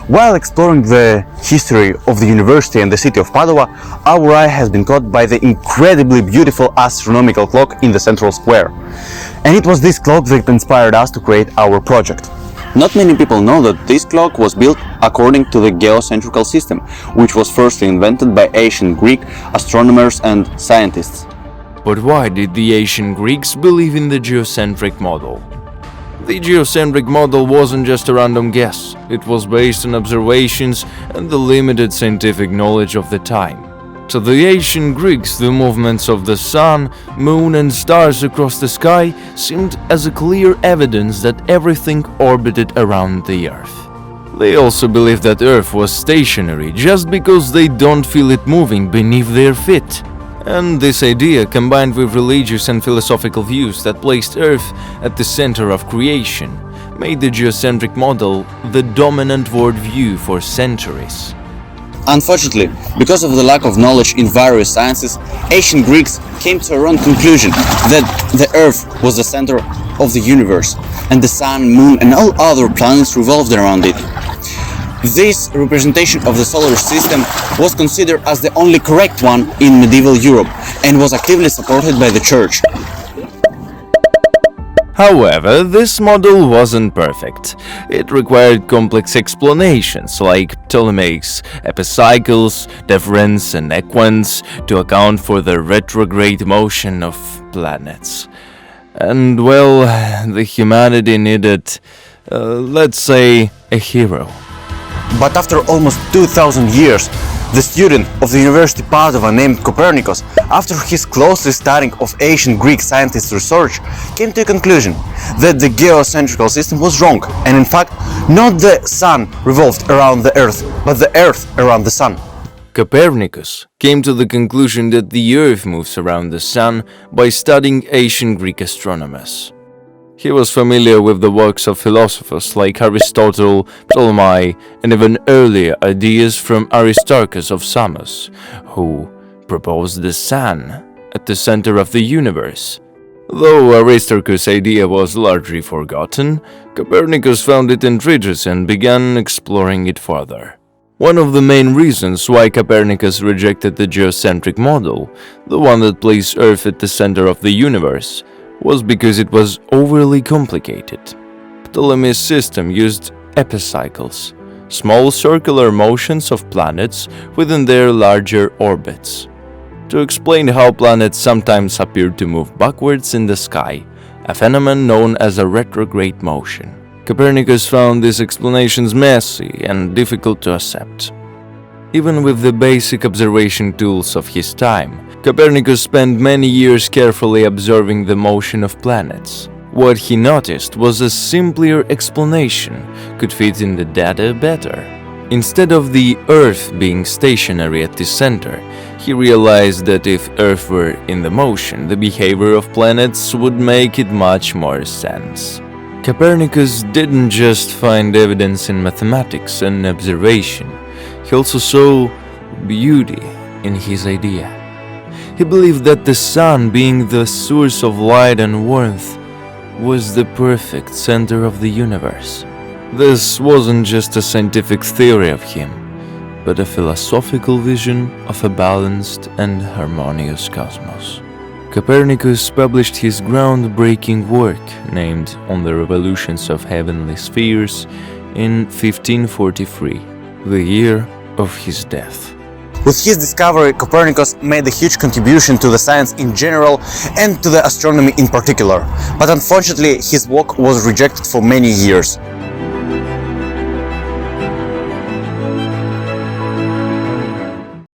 While exploring the history of the university and the city of Padova, our eye has been caught by the incredibly beautiful astronomical clock in the central square. And it was this clock that inspired us to create our project. Not many people know that this clock was built according to the geocentrical system, which was first invented by ancient Greek astronomers and scientists. But why did the ancient Greeks believe in the geocentric model? The geocentric model wasn't just a random guess, it was based on observations and the limited scientific knowledge of the time. To the ancient Greeks, the movements of the sun, moon and stars across the sky seemed as a clear evidence that everything orbited around the Earth. They also believed that Earth was stationary just because they don't feel it moving beneath their feet. And this idea, combined with religious and philosophical views that placed Earth at the center of creation, made the geocentric model the dominant worldview for centuries. Unfortunately, because of the lack of knowledge in various sciences, ancient Greeks came to a wrong conclusion that the Earth was the center of the universe, and the Sun, Moon and all other planets revolved around it. This representation of the solar system was considered as the only correct one in medieval Europe and was actively supported by the Church. However, this model wasn't perfect. It required complex explanations like Ptolemy's epicycles, deferens and equants to account for the retrograde motion of planets. And well, the humanity needed, let's say, a hero. But after almost 2000 years, the student of the University Padova named Copernicus, after his closely studying of ancient Greek scientists' research, came to a conclusion that the geocentrical system was wrong, and in fact, not the Sun revolved around the Earth, but the Earth around the Sun. Copernicus came to the conclusion that the Earth moves around the Sun by studying ancient Greek astronomers. He was familiar with the works of philosophers like Aristotle, Ptolemy, and even earlier ideas from Aristarchus of Samos, who proposed the Sun at the center of the universe. Though Aristarchus' idea was largely forgotten, Copernicus found it intriguing and began exploring it further. One of the main reasons why Copernicus rejected the geocentric model, the one that placed Earth at the center of the universe, was because it was overly complicated. Ptolemy's system used epicycles, small circular motions of planets within their larger orbits, to explain how planets sometimes appeared to move backwards in the sky, a phenomenon known as a retrograde motion. Copernicus found these explanations messy and difficult to accept. Even with the basic observation tools of his time, Copernicus spent many years carefully observing the motion of planets. What he noticed was a simpler explanation could fit in the data better. Instead of the Earth being stationary at the center, he realized that if Earth were in the motion, the behavior of planets would make it much more sense. Copernicus didn't just find evidence in mathematics and observation, he also saw beauty in his idea. He believed that the Sun, being the source of light and warmth, was the perfect center of the universe. This wasn't just a scientific theory of him, but a philosophical vision of a balanced and harmonious cosmos. Copernicus published his groundbreaking work, named On the Revolutions of Heavenly Spheres, in 1543, the year of his death. With his discovery, Copernicus made a huge contribution to the science in general and to the astronomy in particular, but unfortunately his work was rejected for many years.